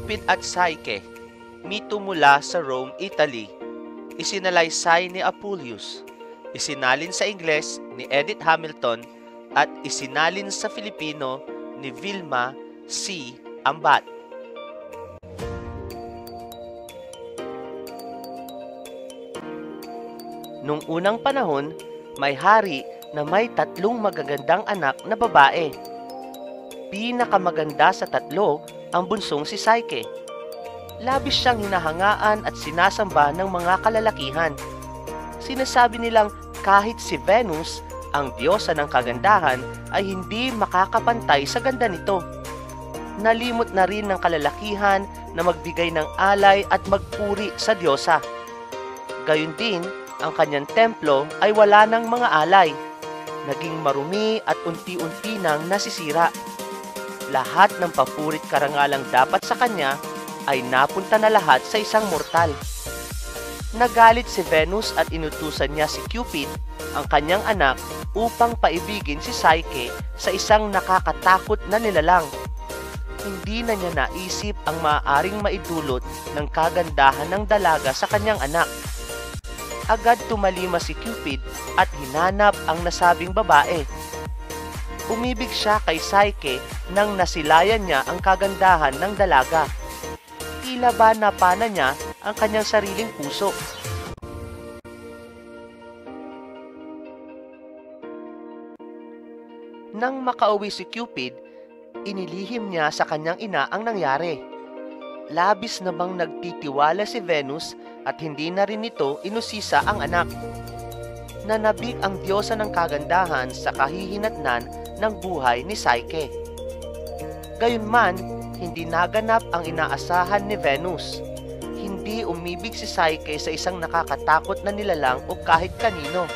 Cupid at Psyche, mito mula sa Rome, Italy. Isinalaysay ni Apuleius, isinalin sa Ingles ni Edith Hamilton, at isinalin sa Filipino ni Vilma C. Ambat. Nung unang panahon, may hari na may 3 magagandang anak na babae. Pinakamaganda sa 3 ang bunsong si Psyche. Labis siyang hinahangaan at sinasamba ng mga kalalakihan. Sinasabi nilang kahit si Venus, ang diyosa ng kagandahan, ay hindi makakapantay sa ganda nito. Nalimot na rin ng kalalakihan na magbigay ng alay at magpuri sa diyosa. Gayun din, ang kanyang templo ay wala ng mga alay. Naging marumi at unti-unti nang nasisira. Lahat ng papurit karangalang dapat sa kanya ay napunta na lahat sa isang mortal. Nagalit si Venus at inutusan niya si Cupid, ang kanyang anak, upang paibigin si Psyche sa isang nakakatakot na nilalang. Hindi na niya naisip ang maaaring maidulot ng kagandahan ng dalaga sa kanyang anak. Agad tumalima si Cupid at hinanap ang nasabing babae. Umibig siya kay Psyche nang nasilayan niya ang kagandahan ng dalaga. Tila ba napana niya ang kanyang sariling puso. Nang makauwi si Cupid, inilihim niya sa kanyang ina ang nangyari. Labis namang nagtitiwala si Venus at hindi na rin nito inusisa ang anak. Nanabik ang diyosa ng kagandahan sa kahihinatnan ng buhay ni Psyche. Gayunman, hindi naganap ang inaasahan ni Venus. Hindi umibig si Psyche sa isang nakakatakot na nilalang o kahit kanino.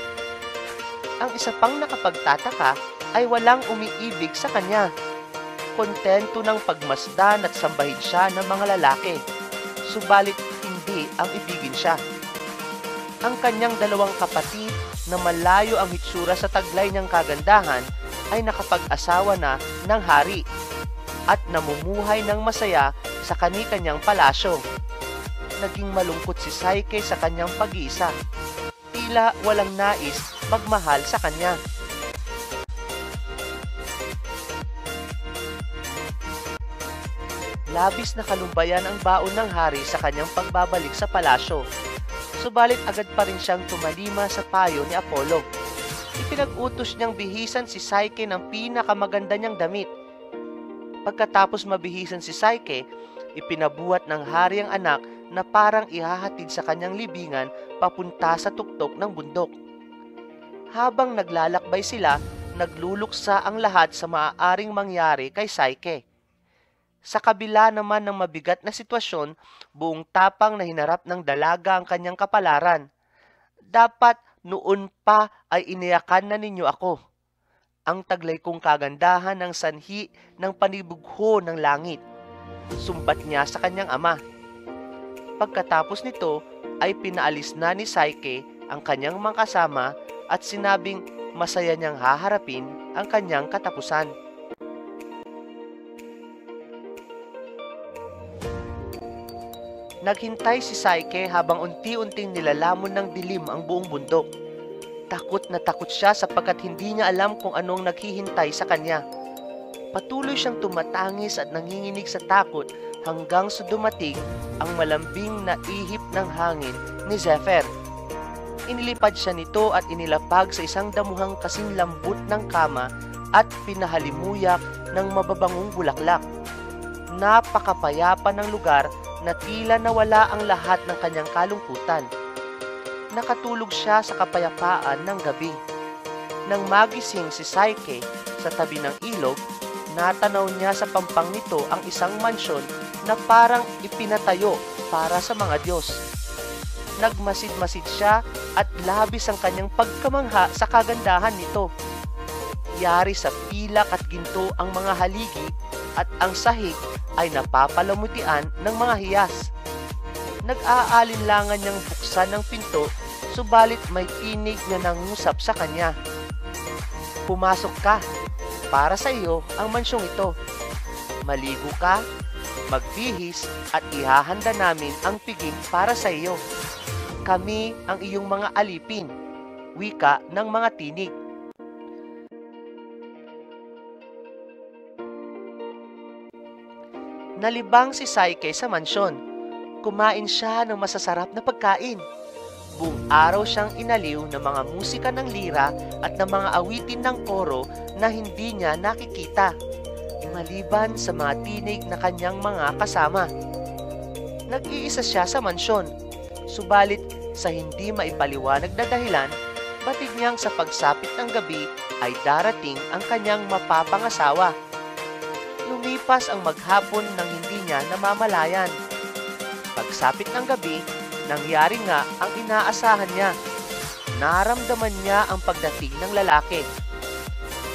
Ang isa pang nakapagtataka ay walang umiibig sa kanya. Kontento ng pagmasdan at sambahin siya ng mga lalaki, subalit hindi ang ibigin siya. Ang kanyang 2 kapatid na malayo ang hitsura sa taglay niyang kagandahan ay nakapag-asawa na ng hari at namumuhay ng masaya sa kani-kanyang palasyo. Naging malungkot si Psyche sa kanyang pag-iisa. Tila walang nais magmahal sa kanya. Labis na kalumbayan ang baon ng hari sa kanyang pagbabalik sa palasyo. Subalit agad pa rin siyang tumalima sa payo ni Apollo. Ipinag-utos niyang bihisan si Psyche ng pinakamaganda niyang damit. Pagkatapos mabihisan si Psyche, ipinabuhat ng hari ang anak na parang ihahatid sa kanyang libingan papunta sa tuktok ng bundok. Habang naglalakbay sila, nagluluksa ang lahat sa maaaring mangyari kay Psyche. Sa kabila naman ng mabigat na sitwasyon, buong tapang na hinarap ng dalaga ang kanyang kapalaran. Dapat noon pa ay iniyakan na ninyo ako. Ang taglay kong kagandahan ng sanhi ng panibugho ng langit. Sumbat niya sa kanyang ama. Pagkatapos nito ay pinaalis na ni Psyche ang kanyang mga kasama at sinabing masaya niyang haharapin ang kanyang katapusan. Naghintay si Psyche habang unti-unting nilalamon ng dilim ang buong bundok. Takot na takot siya sapagkat hindi niya alam kung anong naghihintay sa kanya. Patuloy siyang tumatangis at nanginginig sa takot hanggang sa dumating ang malambing na ihip ng hangin ni Zephyr. Inilipad siya nito at inilapag sa isang damuhang kasing lambot ng kama at pinahalimuyak ng mababangong bulaklak. Napakapayapa ng lugar na tila nawala ang lahat ng kanyang kalungkutan. Nakatulog siya sa kapayapaan ng gabi. Nang magising si Psyche sa tabi ng ilog, natanaw niya sa pampang nito ang isang mansyon na parang ipinatayo para sa mga Diyos. Nagmasid-masid siya at labis ang kanyang pagkamangha sa kagandahan nito. Yari sa pilak at ginto ang mga haligi at ang sahig ay napapalamutian ng mga hiyas. Nag-aalinlangan niyang buksan ng pinto, subalit may tinig na nangusap sa kanya. Pumasok ka, para sa iyo ang mansyong ito. Maligo ka, magbihis at ihahanda namin ang piging para sa iyo. Kami ang iyong mga alipin, wika ng mga tinig. Nalibang si Psyche sa mansyon. Kumain siya ng masasarap na pagkain. Buong araw siyang inaliw ng mga musika ng lira at ng mga awitin ng koro na hindi niya nakikita, maliban sa mga tinig na kanyang mga kasama. Nag-iisa siya sa mansyon, subalit sa hindi maipaliwanag na dahilan, batid niyang sa pagsapit ng gabi ay darating ang kanyang mapapangasawa. Lumipas ang maghapon nang hindi niya namamalayan. Pagsapit ng gabi, nangyari nga ang inaasahan niya. Naramdaman niya ang pagdating ng lalaki.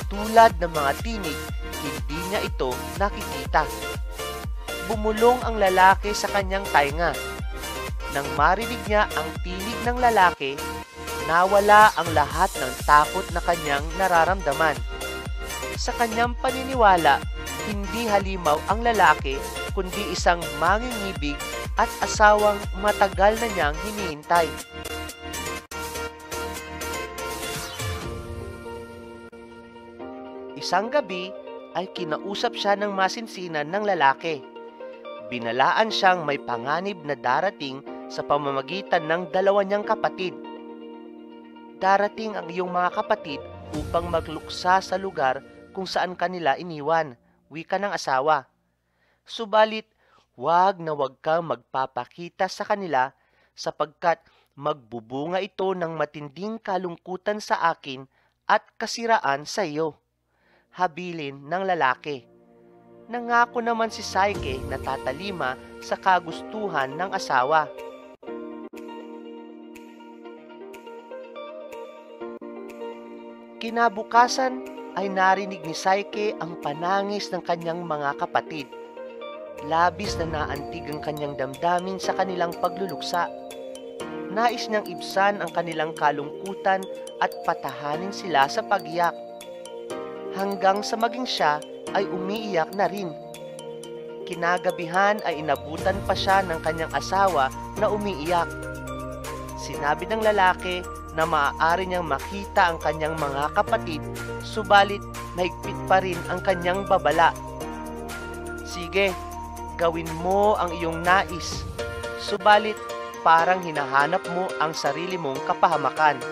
Tulad ng mga tinig, hindi niya ito nakikita. Bumulong ang lalaki sa kanyang tainga. Nang marinig niya ang tinig ng lalaki, nawala ang lahat ng takot na kanyang nararamdaman. Sa kanyang paniniwala, hindi halimaw ang lalaki kundi isang mangingibig at asawang matagal na niyang hinihintay. Isang gabi ay kinausap siya ng masinsinan ng lalaki. Binalaan siyang may panganib na darating sa pamamagitan ng dalawa niyang kapatid. Darating ang iyong mga kapatid upang magluksa sa lugar kung saan kanila iniwan, wika ng asawa. Subalit, wag kang magpapakita sa kanila sapagkat magbubunga ito ng matinding kalungkutan sa akin at kasiraan sa iyo. Habilin ng lalaki. Nangako naman si Psyche na tatalima sa kagustuhan ng asawa. Kinabukasan ay narinig ni Psyche ang panangis ng kanyang mga kapatid. Labis na naantig ang kanyang damdamin sa kanilang pagluluksa. Nais niyang ibsan ang kanilang kalungkutan at patahanin sila sa pag-iyak. Hanggang sa maging siya ay umiiyak na rin. Kinagabihan ay inabutan pa siya ng kanyang asawa na umiiyak. Sinabi ng lalaki na maaari niyang makita ang kanyang mga kapatid, subalit mahigpit pa rin ang kanyang babala. Sige, gawin mo ang iyong nais, subalit parang hinahanap mo ang sarili mong kapahamakan,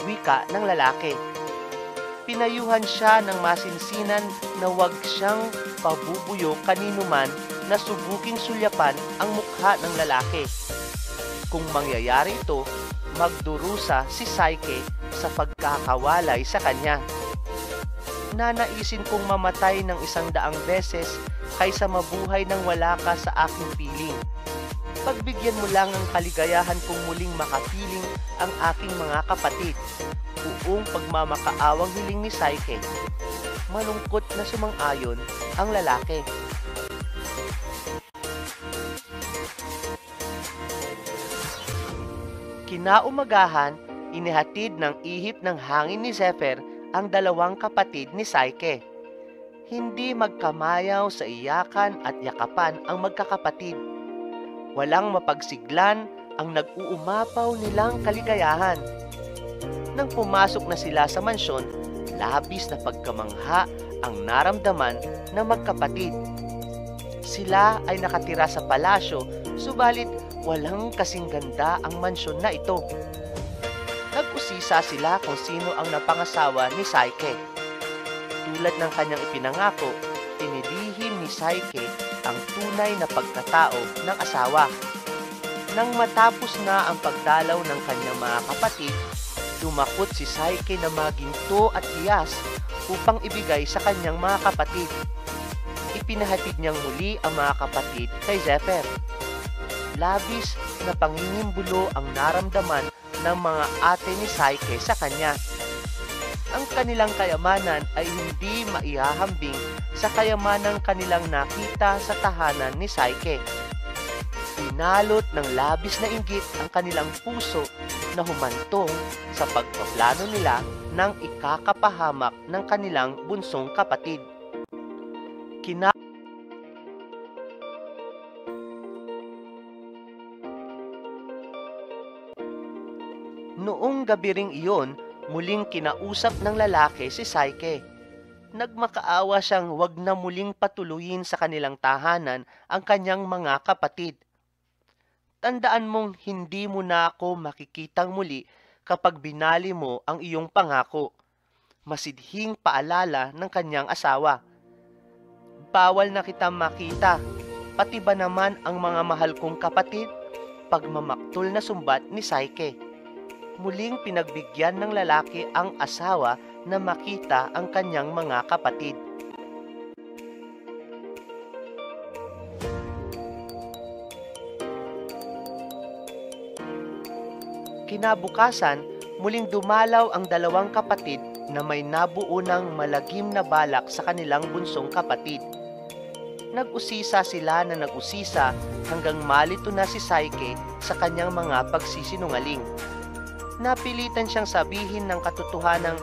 wika ng lalaki. Pinayuhan siya ng masinsinan na huwag siyang pabubuyo kanino man na subuking sulyapan ang mukha ng lalaki. Kung mangyayari ito, magdurusa si Psyche sa pagkakawalay sa kanya. Nanaisin kong mamatay ng 100 beses kaysa mabuhay ng wala ka sa aking piling. Pagbigyan mo lang ang kaligayahan kong muling makapiling ang aking mga kapatid. Buong pagmamakaawang hiling ni Psyche. Malungkot na sumang-ayon ang lalaki. Kinaumagahan, inihatid ng ihip ng hangin ni Zephyr ang dalawang kapatid ni Psyche. Hindi magkamayaw sa iyakan at yakapan ang magkakapatid. Walang mapagsiglan ang nag-uumapaw nilang kaligayahan. Nang pumasok na sila sa mansyon, labis na pagkamangha ang naramdaman ng magkapatid. Sila ay nakatira sa palasyo, subalit walang kasing ganda ang mansyon na ito. Nag-usisa sila kung sino ang napangasawa ni Psyche. Tulad ng kanyang ipinangako, inilihim ni Psyche ang tunay na pagkatao ng asawa. Nang matapos na ang pagdalaw ng kanyang mga kapatid, dumakot si Psyche na maginto at hiyas upang ibigay sa kanyang mga kapatid. Ipinahatid niyang muli ang mga kapatid kay Zephyr. Labis na pangingimbulo ang naramdaman ng mga ate ni Psyche sa kanya. Ang kanilang kayamanan ay hindi maihahambing sa kayamanang kanilang nakita sa tahanan ni Psyche. Pinalot ng labis na inggit ang kanilang puso na humantong sa pagpaplano nila ng ikakapahamak ng kanilang bunsong kapatid. gabi ring iyon, muling kinausap ng lalaki si Psyche. Nagmakaawa siyang wag na muling patuloyin sa kanilang tahanan ang kanyang mga kapatid. Tandaan mong hindi mo na ako makikitang muli kapag binali mo ang iyong pangako. Masidhing paalala ng kanyang asawa. Bawal na kita makita, pati ba naman ang mga mahal kong kapatid? Pagmamaktol na sumbat ni Psyche. Muling pinagbigyan ng lalaki ang asawa na makita ang kanyang mga kapatid. Kinabukasan, muling dumalaw ang dalawang kapatid na may nabuo ng malagim na balak sa kanilang bunsong kapatid. Nag-usisa sila na nag-usisa hanggang malito na si Psyche sa kanyang mga pagsisinungaling. Napilitan siyang sabihin ng katotohanang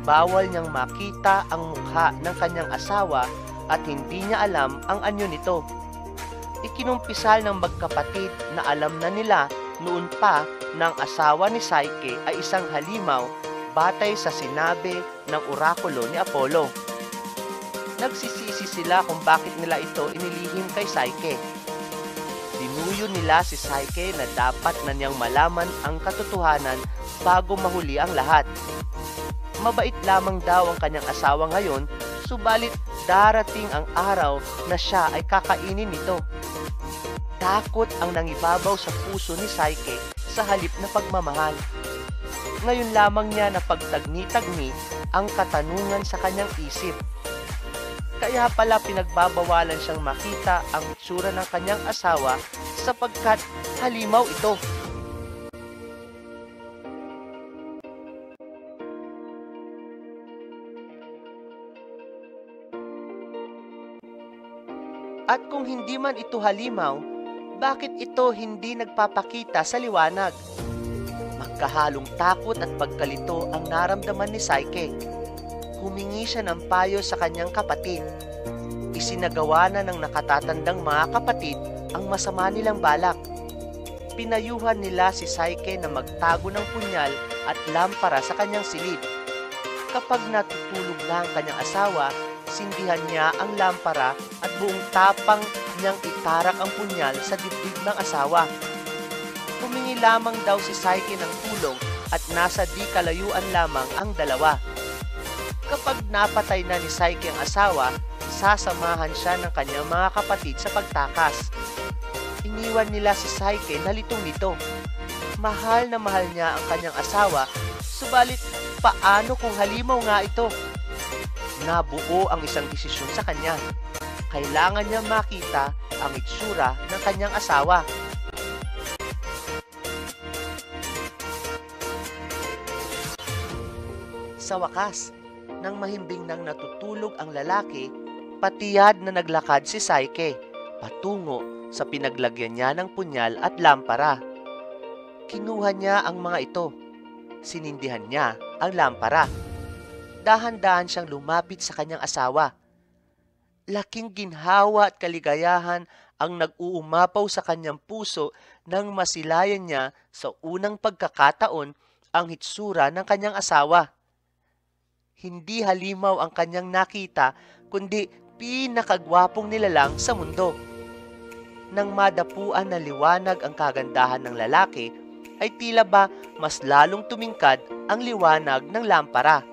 bawal niyang makita ang mukha ng kanyang asawa at hindi niya alam ang anyo nito. Ikinumpisal ng magkapatid na alam na nila noon pa ng asawa ni Psyche ay isang halimaw batay sa sinabi ng orakulo ni Apollo. Nagsisisi sila kung bakit nila ito inilihim kay Psyche. Dinuyo nila si Psyche na dapat na niyang malaman ang katotohanan bago mahuli ang lahat. Mabait lamang daw ang kanyang asawa ngayon, subalit darating ang araw na siya ay kakainin nito. Takot ang nangibabaw sa puso ni Psyche sa halip na pagmamahal. Ngayon lamang niya na pagtagni-tagni ang katanungan sa kanyang isip. Kaya pala pinagbabawalan siyang makita ang itsura ng kanyang asawa sapagkat halimaw ito. At kung hindi man ito halimaw, bakit ito hindi nagpapakita sa liwanag? Magkahalong takot at pagkalito ang naramdaman ni Psyche. Humingi siya ng payo sa kanyang kapatid. Isinagawa na ng nakatatandang mga kapatid ang masama nilang balak. Pinayuhan nila si Psyche na magtago ng punyal at lampara sa kanyang silid. Kapag natutulog na ang kanyang asawa, sindihan niya ang lampara at buong tapang niyang itarak ang punyal sa dibdib ng asawa. Humingi lamang daw si Psyche ng tulong at nasa di kalayuan lamang ang dalawa. Kapag napatay na ni Psyche ang asawa, sasamahan siya ng kanyang mga kapatid sa pagtakas. Iniwan nila si Psyche na litong-lito. Mahal na mahal niya ang kanyang asawa, subalit paano kung halimaw nga ito? Nabuo ang isang desisyon sa kanya. Kailangan niya makita ang itsura ng kanyang asawa. Sa wakas, nang mahimbing nang natutulog ang lalaki, patiyad na naglakad si Psyche patungo sa pinaglagyan niya ng punyal at lampara. Kinuha niya ang mga ito. Sinindihan niya ang lampara. Dahan-dahan siyang lumapit sa kanyang asawa. Laking ginhawa at kaligayahan ang nag-uumapaw sa kanyang puso nang masilayan niya sa unang pagkakataon ang hitsura ng kanyang asawa. Hindi halimaw ang kanyang nakita, kundi pinakagwapong nilalang sa mundo. Nang madapuan na liwanag ang kagandahan ng lalaki, ay tila ba mas lalong tumingkad ang liwanag ng lampara.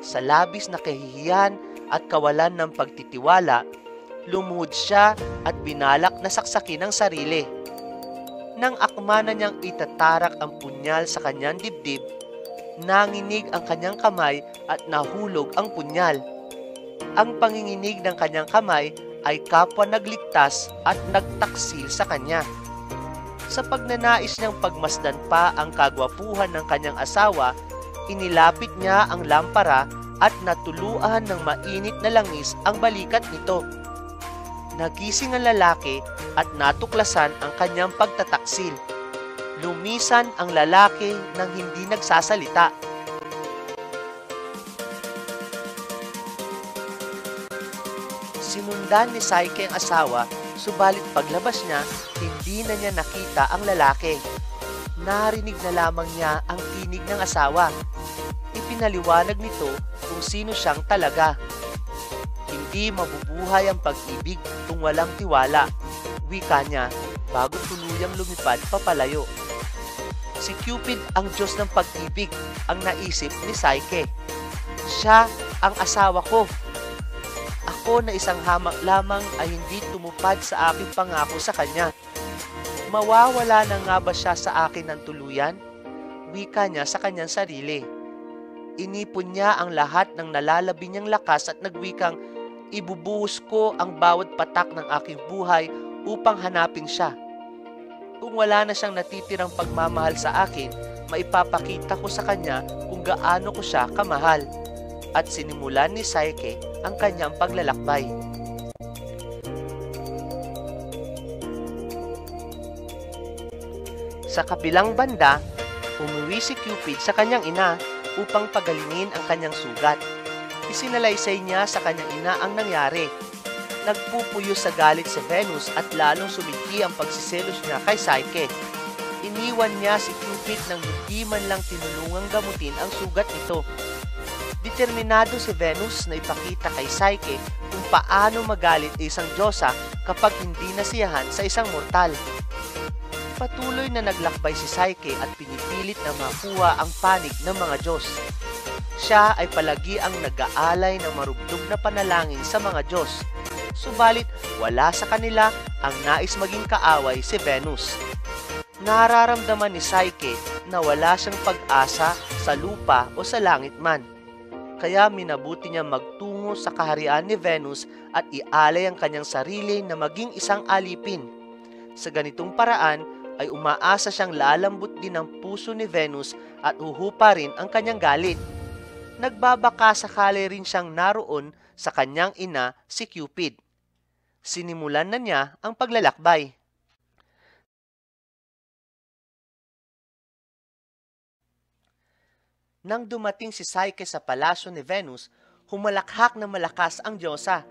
Sa labis na kahihiyan at kawalan ng pagtitiwala, lumuhod siya at binalak na saksakin ang sarili. Nang akma na niyang itatarak ang punyal sa kanyang dibdib, nanginig ang kanyang kamay at nahulog ang punyal. Ang panginginig ng kanyang kamay ay kapwa nagligtas at nagtaksil sa kanya. Sa pagnanais niyang pagmasdan pa ang kagwapuhan ng kanyang asawa, inilapit niya ang lampara at natuluan ng mainit na langis ang balikat nito. Nagising ang lalaki at natuklasan ang kanyang pagtataksil. Lumisan ang lalaki nang hindi nagsasalita. Sinundan ni Psyche ang asawa, subalit paglabas niya, hindi na niya nakita ang lalaki. Narinig na lamang niya ang tinig ng asawa. Ipinaliwanag nito kung sino siyang talaga. Hindi mabubuhay ang pag-ibig kung walang tiwala, wika niya bago tuluyang lumipad papalayo. Si Cupid ang Diyos ng pag-ibig, ang naisip ni Psyche. Siya ang asawa ko. Ako na isang hamak lamang ay hindi tumupad sa aking pangako sa kanya. Mawawala na nga ba siya sa akin ng tuluyan? Wika niya sa kanyang sarili. Inipon niya ang lahat ng nalalabi niyang lakas at nagwikang, ibubuhos ko ang bawat patak ng aking buhay upang hanapin siya. Kung wala na siyang natitirang pagmamahal sa akin, maipapakita ko sa kanya kung gaano ko siya kamahal. At sinimulan ni Psyche ang kanyang paglalakbay. Sa kabilang banda, umuwi si Cupid sa kanyang ina upang pagalingin ang kanyang sugat. Isinalaysay niya sa kanyang ina ang nangyari. Nagpupuyo sa galit si Venus at lalong sumighi ang pagsiselos niya kay Psyche. Iniwan niya si Cupid nang hindi man lang tinulungang gamutin ang sugat nito. Determinado si Venus na ipakita kay Psyche kung paano magalit isang diyosa kapag hindi nasiyahan sa isang mortal. Patuloy na naglakbay si Psyche at pinipilit na makuha ang panig ng mga Diyos. Siya ay palagi ang nag-aalay ng marubdob na panalangin sa mga Diyos. Subalit wala sa kanila ang nais maging kaaway si Venus. Nararamdaman ni Psyche na wala siyang pag-asa sa lupa o sa langit man. Kaya minabuti niya magtungo sa kaharian ni Venus at ialay ang kanyang sarili na maging isang alipin. Sa ganitong paraan ay umaasa siyang lalambot din ang puso ni Venus at uhupa rin ang kanyang galit. Nagbabaka sakali rin siyang naroon sa kanyang ina si Cupid. Sinimulan na niya ang paglalakbay. Nang dumating si Psyche sa palasyo ni Venus, humalakhak na malakas ang diyosa.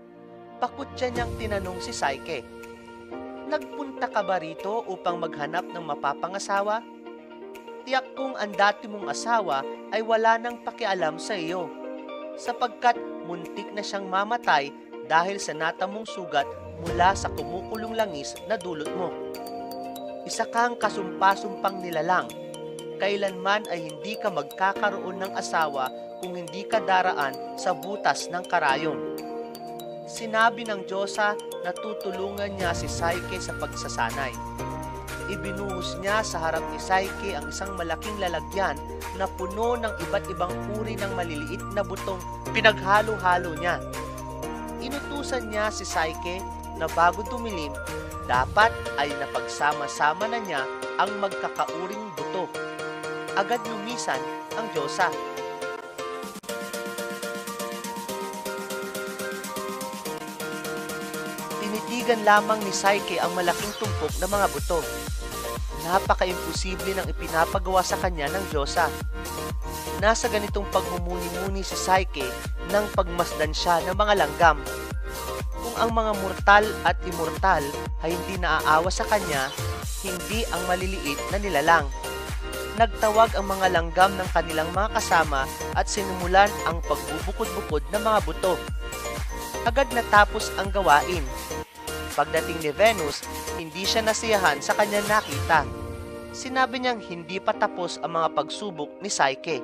Pakutya niyang tinanong si Psyche, "Nagpunta ka ba rito upang maghanap ng mapapangasawa? Tiyak kong ang dati mong asawa ay wala nang pakialam sa iyo, sapagkat muntik na siyang mamatay dahil sa natamong sugat mula sa kumukulong langis na dulot mo. Isa kang kasumpa-sumpang nilalang. Kailanman ay hindi ka magkakaroon ng asawa kung hindi ka daraan sa butas ng karayom." Sinabi ng diyosa na tutulungan niya si Psyche sa pagsasanay. Ibinuhos niya sa harap ni Psyche ang isang malaking lalagyan na puno ng iba't ibang uri ng maliliit na butong pinaghalo-halo niya. Inutusan niya si Psyche na bago tumilim, dapat ay napagsama-sama na niya ang magkakauring buto. Agad lumisan ang diyosa. Tinitigan lamang ni Psyche ang malaking tumpok ng mga buto. Napaka-imposible ng ipinapagawa sa kanya ng diyosa. Nasa ganitong pagmumuni-muni si Psyche nang pagmasdan siya ng mga langgam. Kung ang mga mortal at immortal ay hindi naaawa sa kanya, hindi ang maliliit na nilalang. Nagtawag ang mga langgam ng kanilang mga kasama at sinimulan ang pagbubukod-bukod ng mga buto. Agad natapos ang gawain. Pagdating ni Venus, hindi siya nasiyahan sa kanyang nakita. Sinabi niyang hindi pa tapos ang mga pagsubok ni Psyche.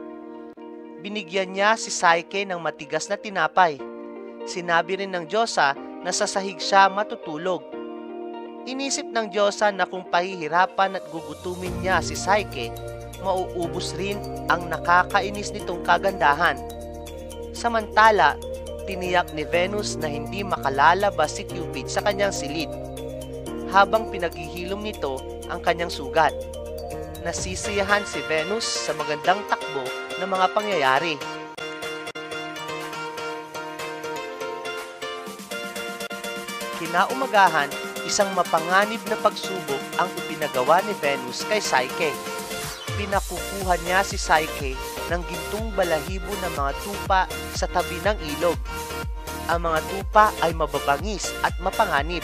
Binigyan niya si Psyche ng matigas na tinapay. Sinabi rin ng diyosa na sa sahig siya matutulog. Inisip ng diyosa na kung pahihirapan at gugutumin niya si Psyche, mauubos rin ang nakakainis nitong kagandahan. Samantala, tiniyak ni Venus na hindi makalalabas si Cupid sa kanyang silid, habang pinaghihilom nito ang kanyang sugat. Nasisiyahan si Venus sa magandang takbo ng mga pangyayari. Kinaumagahan, isang mapanganib na pagsubok ang ipinagawa ni Venus kay Psyche. Pinakukuha niya si Psyche ng gintong balahibo ng mga tupa sa tabi ng ilog. Ang mga tupa ay mababangis at mapanganib.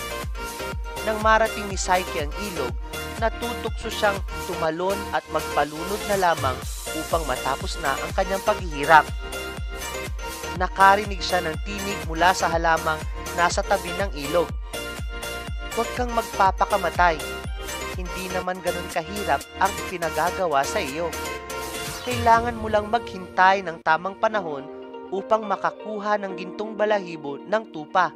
Nang marating ni Psyche ang ilog, Natutokso siyang tumalon at magpalunod na lamang upang matapos na ang kanyang paghihirap. Nakarinig siya ng tinig mula sa halamang nasa tabi ng ilog. Huwag kang magpapakamatay. Hindi naman ganun kahirap ang pinagagawa sa iyo. Kailangan mo lang maghintay ng tamang panahon upang makakuha ng gintong balahibo ng tupa.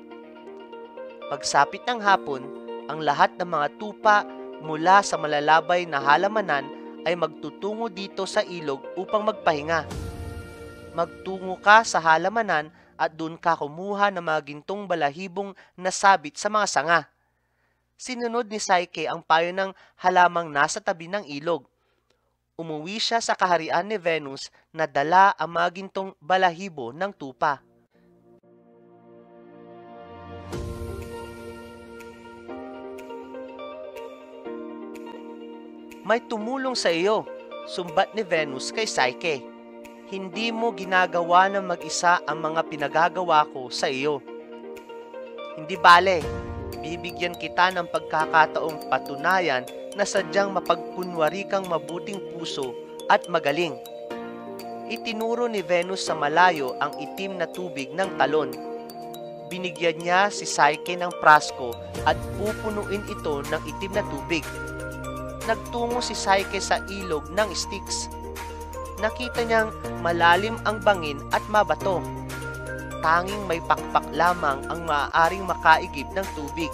Pagsapit ng hapon, ang lahat ng mga tupa mula sa malalabay na halamanan ay magtutungo dito sa ilog upang magpahinga. Magtungo ka sa halamanan at doon ka kumuha ng mga gintong balahibong nasabit sa mga sanga. Sinunod ni Psyche ang payo ng halamang nasa tabi ng ilog. Umuwi siya sa kaharian ni Venus na dala ang mga gintong balahibo ng tupa. May tumulong sa iyo, sumbat ni Venus kay Psyche. Hindi mo ginagawa ng mag-isa ang mga pinagagawa ko sa iyo. Hindi bale, bibigyan kita ng pagkakataong patunayan na sadyang mapagkunwari kang mabuting puso at magaling. Itinuro ni Venus sa malayo ang itim na tubig ng talon. Binigyan niya si Psyche ng prasko at pupunuin ito ng itim na tubig. Nagtungo si Psyche sa ilog ng Styx. Nakita niyang malalim ang bangin at mabato. Tanging may pakpak lamang ang maaaring makaigib ng tubig.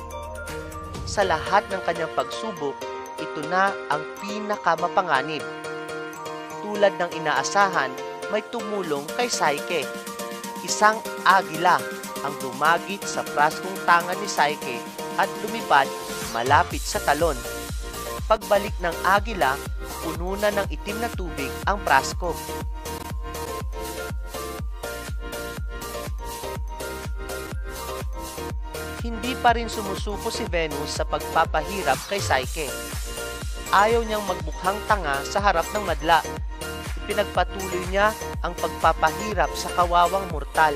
Sa lahat ng kanyang pagsubok, ito na ang pinakamapanganib. Tulad ng inaasahan, may tumulong kay Psyche. Isang agila ang dumagit sa praskong tangan ni Psyche at lumipad malapit sa talon. Pagbalik ng agila, puno na ng itim na tubig ang prasko. Hindi pa rin sumusuko si Venus sa pagpapahirap kay Psyche. Ayaw niyang magmukhang tanga sa harap ng madla. Ipinagpatuloy niya ang pagpapahirap sa kawawang mortal.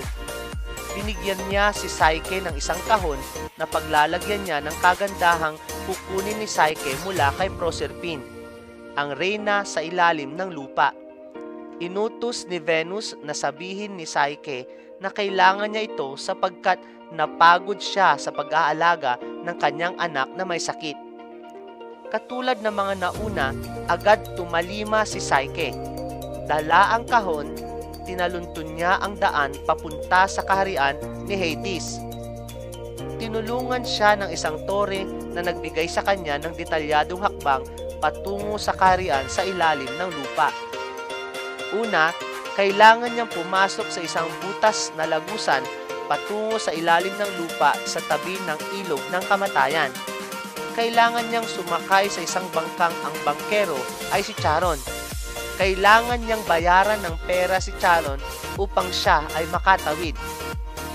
Binigyan niya si Psyche ng isang kahon na paglalagyan niya ng kagandahang kukunin ni Psyche mula kay Proserpine, ang reyna sa ilalim ng lupa. Inutos ni Venus na sabihin ni Psyche na kailangan niya ito sapagkat napagod siya sa pag-aalaga ng kanyang anak na may sakit. Katulad ng mga nauna, agad tumalima si Psyche. Dala ang kahon, tinaluntun niya ang daan papunta sa kaharian ni Hades. Tinulungan siya ng isang tore na nagbigay sa kanya ng detalyadong hakbang patungo sa kaharian sa ilalim ng lupa. Una, kailangan niyang pumasok sa isang butas na lagusan patungo sa ilalim ng lupa sa tabi ng ilog ng kamatayan. Kailangan niyang sumakay sa isang bangkang ang bangkero ay si Charon. Kailangan niyang bayaran ng pera si Charon upang siya ay makatawid.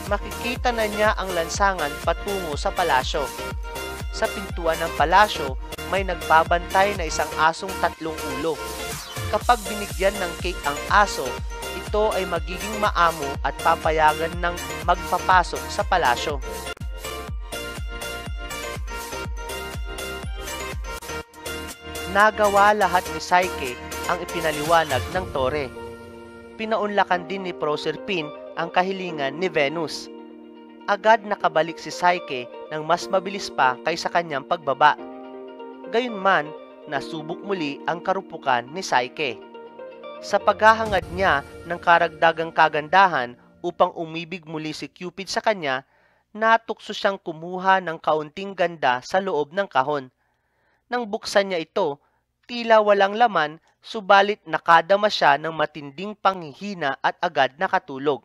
Makikita na niya ang lansangan patungo sa palasyo. Sa pintuan ng palasyo, may nagbabantay na isang asong 3 ulo. Kapag binigyan ng cake ang aso, ito ay magiging maamo at papayagan ng magpapasok sa palasyo. Nagawa lahat ni Psyche ang ipinaliwanag ng tore. Pinaunlakan din ni Proserpine ang kahilingan ni Venus. Agad nakabalik si Psyche ng mas mabilis pa kaysa kanyang pagbaba. Gayunman, nasubok muli ang karupukan ni Psyche. Sa paghahangad niya ng karagdagang kagandahan upang umibig muli si Cupid sa kanya, natukso siyang kumuha ng kaunting ganda sa loob ng kahon. Nang buksan niya ito, tila walang laman, subalit nakadama siya ng matinding panghihina at agad nakatulog.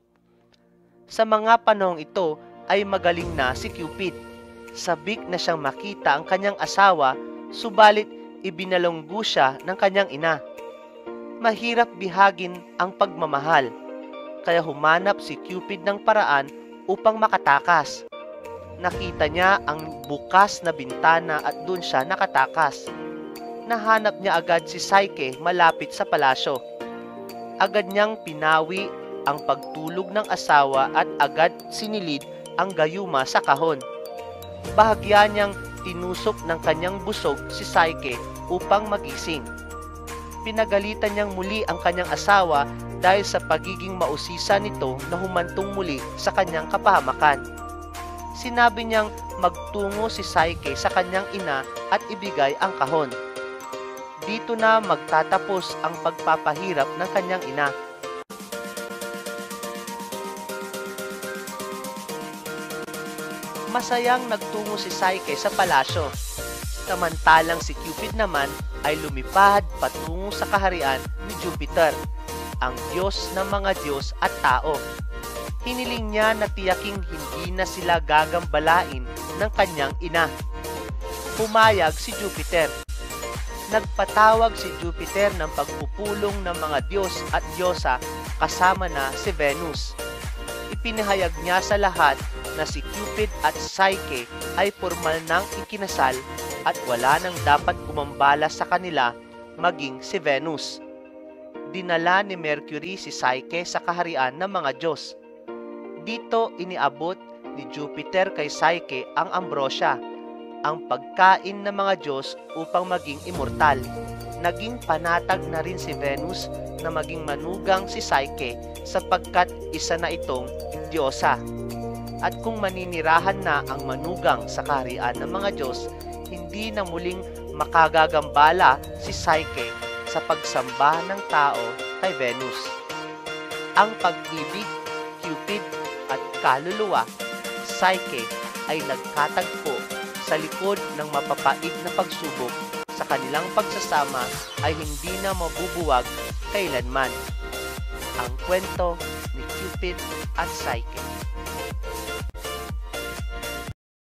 Sa mga panahong ito ay magaling na si Cupid. Sabik na siyang makita ang kanyang asawa, subalit ibinalunggo siya ng kanyang ina. Mahirap bihagin ang pagmamahal, kaya humanap si Cupid ng paraan upang makatakas. Nakita niya ang bukas na bintana at doon siya nakatakas. Nahanap niya agad si Psyche malapit sa palasyo. Agad niyang pinawi ang pagtulog ng asawa at agad sinilid ang gayuma sa kahon. Bahagya niyang tinusok ng kanyang busog si Psyche upang magising. Pinagalitan niyang muli ang kanyang asawa dahil sa pagiging mausisa nito na humantong muli sa kanyang kapahamakan. Sinabi niyang magtungo si Psyche sa kanyang ina at ibigay ang kahon. Dito na magtatapos ang pagpapahirap ng kanyang ina. Masayang nagtungo si Psyche sa palasyo, samantalang si Cupid naman ay lumipad patungo sa kaharian ni Jupiter, ang Diyos ng mga Diyos at tao. Hiniling niya na tiyaking hindi na sila gagambalain ng kanyang ina. Pumayag si Jupiter. Nagpatawag si Jupiter ng pagpupulong ng mga Diyos at Diyosa kasama na si Venus. Ipinahayag niya sa lahat na si Cupid at Psyche ay formal nang ikinasal at wala nang dapat umambala sa kanila maging si Venus. Dinala ni Mercury si Psyche sa kaharian ng mga Diyos. Dito iniabot ni Jupiter kay Psyche ang ambrosia, ang pagkain ng mga Diyos upang maging immortal. Naging panatag na rin si Venus na maging manugang si Psyche sapagkat isa na itong Diyosa. At kung maninirahan na ang manugang sa kaharian ng mga Diyos, hindi na muling makagagambala si Psyche sa pagsamba ng tao kay Venus. Ang pag-ibig, Cupid at kaluluwa, Psyche ay nagkatagpo sa likod ng mapapait na pagsubok. Sa kanilang pagsasama ay hindi na mabubuwag kailanman. Ang kwento ni Cupid at Psyche.